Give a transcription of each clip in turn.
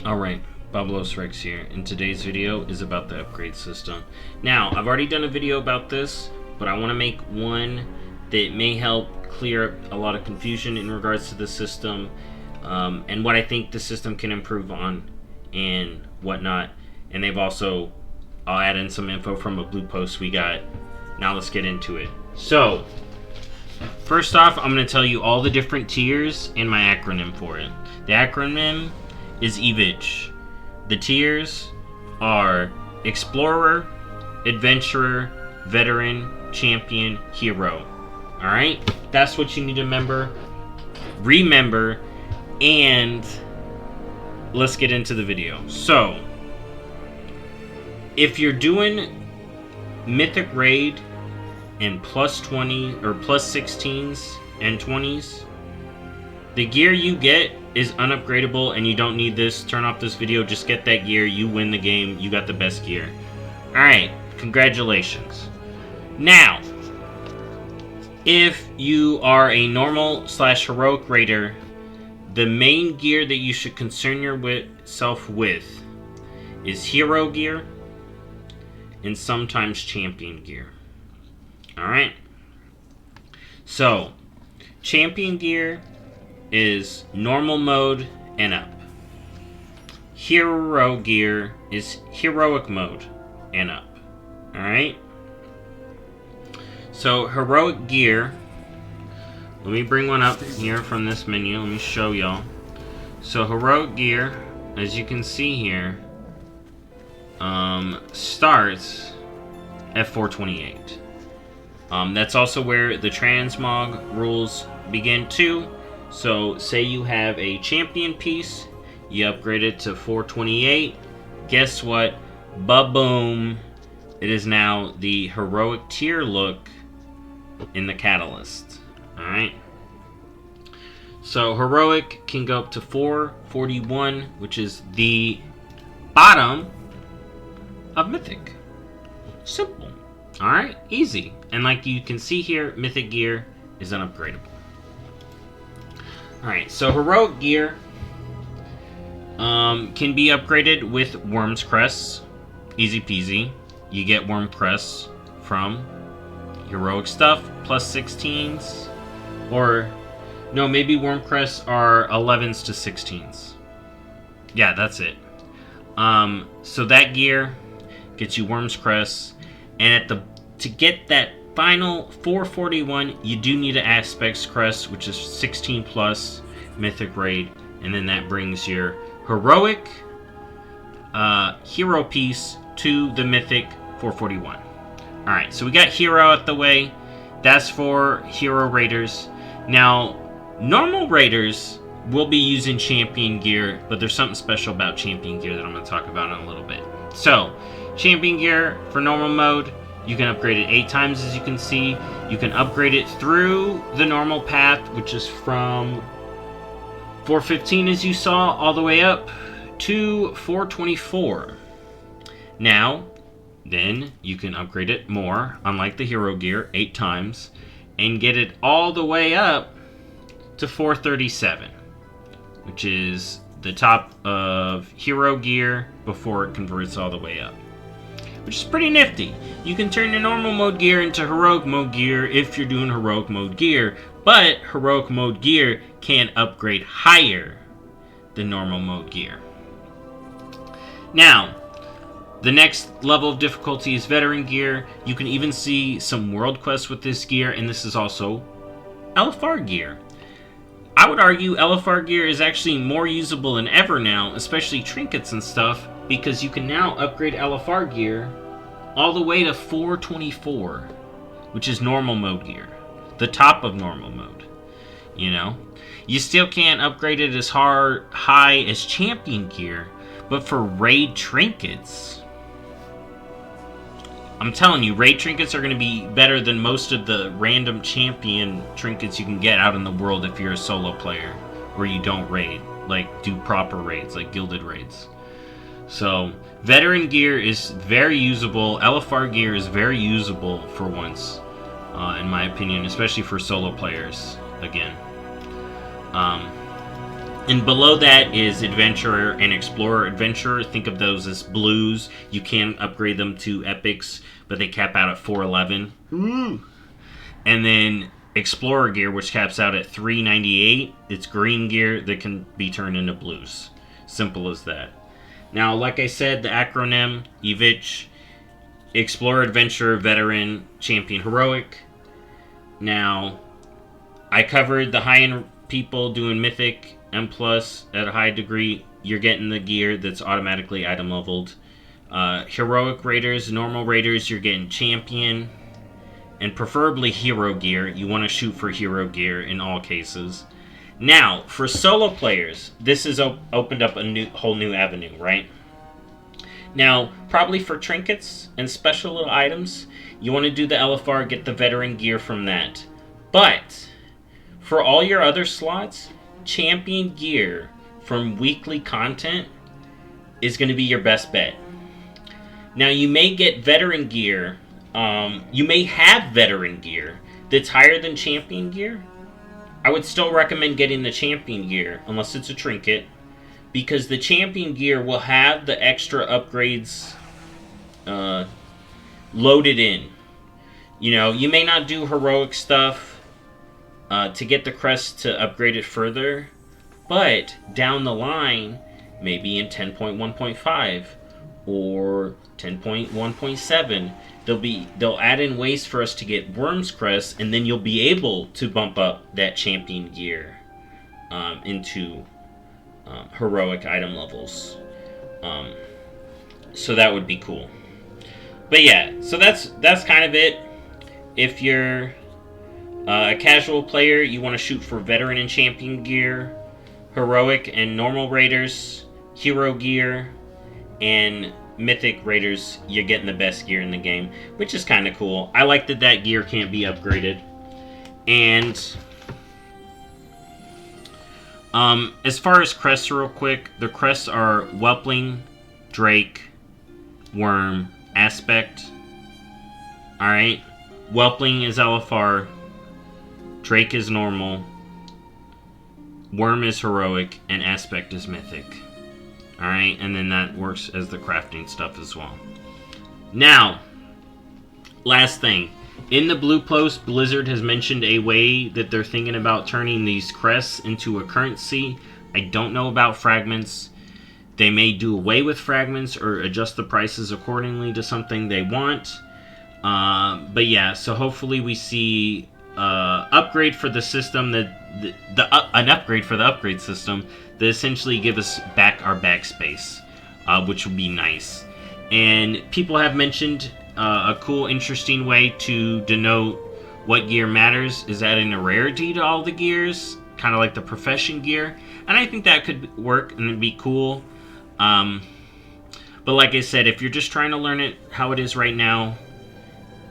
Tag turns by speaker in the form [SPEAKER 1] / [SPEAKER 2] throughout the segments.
[SPEAKER 1] Alright, BobalosRex here, and today's video is about the upgrade system. Now, I've already done a video about this, but I want to make one that may help clear up a lot of confusion in regards to the system, and what I think the system can improve on, and whatnot. And I'll add in some info from a blue post we got. Now let's get into it. So, first off, I'm going to tell you all the different tiers and my acronym for it. The acronym is EVICH. The tiers are Explorer, Adventurer, Veteran, Champion, Hero. Alright? That's what you need to remember, and let's get into the video. So, if you're doing Mythic Raid and plus 20 or plus 16s and 20s, the gear you get is unupgradable and you don't need this. Turn off this video, just get that gear, you win the game, you got the best gear. Alright, congratulations. Now, if you are a normal / heroic raider, the main gear that you should concern yourself with is hero gear and sometimes champion gear. Alright? So, champion gear is normal mode and up. Hero gear is heroic mode and up. Alright? So, heroic gear, let me bring one up here from this menu. Let me show y'all. So, heroic gear, as you can see here, starts at 428. That's also where the transmog rules begin too. So, say you have a champion piece, you upgrade it to 428. Guess what? Ba-boom! It is now the heroic tier look in the catalyst. Alright? So, heroic can go up to 441, which is the bottom of mythic. Simple. Alright? Easy. And like you can see here, mythic gear is unupgradable. Alright, so heroic gear can be upgraded with Worm's Crests. Easy peasy. You get Worm Crests from heroic stuff, plus 16s. Or, no, maybe Worm Crests are 11s to 16s. Yeah, that's it. So that gear gets you Worm's Crests. And to get that final 441, you do need an Aspect's Crest, which is 16 plus Mythic Raid, and then that brings your heroic hero piece to the Mythic 441. Alright, so we got hero out the way. That's for hero raiders. Now, normal raiders will be using champion gear, but there's something special about champion gear that I'm going to talk about in a little bit. So, champion gear for normal mode, you can upgrade it 8 times, as you can see. You can upgrade it through the normal path, which is from 415, as you saw, all the way up to 424. Now, then you can upgrade it more, unlike the hero gear, 8 times, and get it all the way up to 437, which is the top of hero gear before it converts all the way up, which is pretty nifty. You can turn your normal mode gear into heroic mode gear if you're doing heroic mode gear, but heroic mode gear can upgrade higher than normal mode gear. Now, the next level of difficulty is veteran gear. You can even see some world quests with this gear, and this is also LFR gear. I would argue LFR gear is actually more usable than ever now, especially trinkets and stuff, because you can now upgrade LFR gear all the way to 424, which is normal mode gear. The top of normal mode. You know? You still can't upgrade it as high as champion gear, but for raid trinkets, I'm telling you, raid trinkets are going to be better than most of the random champion trinkets you can get out in the world if you're a solo player, where you don't raid, like do proper raids, like gilded raids. So, veteran gear is very usable. LFR gear is very usable for once, in my opinion, especially for solo players, again. And below that is Adventurer and Explorer. Adventurer, think of those as blues. You can upgrade them to epics, but they cap out at 411. Ooh. And then Explorer gear, which caps out at 398. It's green gear that can be turned into blues. Simple as that. Now, like I said, the acronym EVICH, Explorer, Adventurer, Veteran, Champion, Heroic. Now, I covered the high-end people doing Mythic M plus at a high degree. You're getting the gear that's automatically item leveled. Heroic Raiders, normal Raiders, you're getting Champion, and preferably Hero gear. You want to shoot for Hero gear in all cases. Now, for solo players, this has opened up a whole new avenue, right? Now, probably for trinkets and special little items, you want to do the LFR, get the veteran gear from that. But for all your other slots, champion gear from weekly content is going to be your best bet. Now, you may get veteran gear. You may have veteran gear that's higher than champion gear. I would still recommend getting the champion gear, unless it's a trinket, because the champion gear will have the extra upgrades loaded in. You know, you may not do heroic stuff to get the crest to upgrade it further, but down the line, maybe in 10.1.5 or 10.1.7, they'll add in ways for us to get Worm's Crest, and then you'll be able to bump up that champion gear into heroic item levels. So that would be cool. But yeah, so that's kind of it. If you're a casual player, you want to shoot for veteran and champion gear, heroic and normal raiders, hero gear, and mythic raiders. You're getting the best gear in the game, which is kind of cool. I like that gear can't be upgraded. And as far as crests real quick, the crests are Whelpling, Drake, Worm, Aspect. Alright, Whelpling is LFR, Drake is normal, Worm is heroic, and Aspect is mythic. Alright, and then that works as the crafting stuff as well. Now, last thing. In the Blue Post, Blizzard has mentioned a way that they're thinking about turning these crests into a currency. I don't know about fragments. They may do away with fragments or adjust the prices accordingly to something they want. But yeah, so hopefully we see upgrade for the system, an upgrade for the upgrade system that essentially give us back our backspace, which would be nice. And people have mentioned a cool, interesting way to denote what gear matters is adding a rarity to all the gears, kind of like the profession gear. And I think that could work and it'd be cool. But like I said, if you're just trying to learn it how it is right now,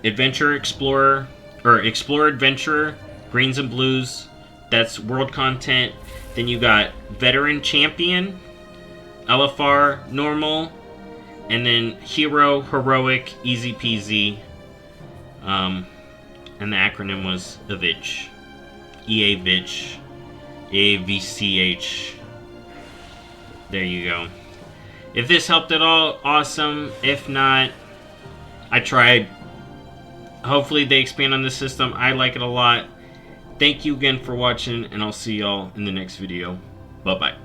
[SPEAKER 1] Adventurer Explorer, or Explorer Adventurer, greens and blues, that's world content. Then you got Veteran Champion, LFR normal, and then Hero, Heroic, easy peasy. And the acronym was EVICH. EAVICH. AVCH. There you go. If this helped at all, awesome. If not, I tried. Hopefully they expand on this system. I like it a lot. Thank you again for watching, and I'll see y'all in the next video. Bye-bye.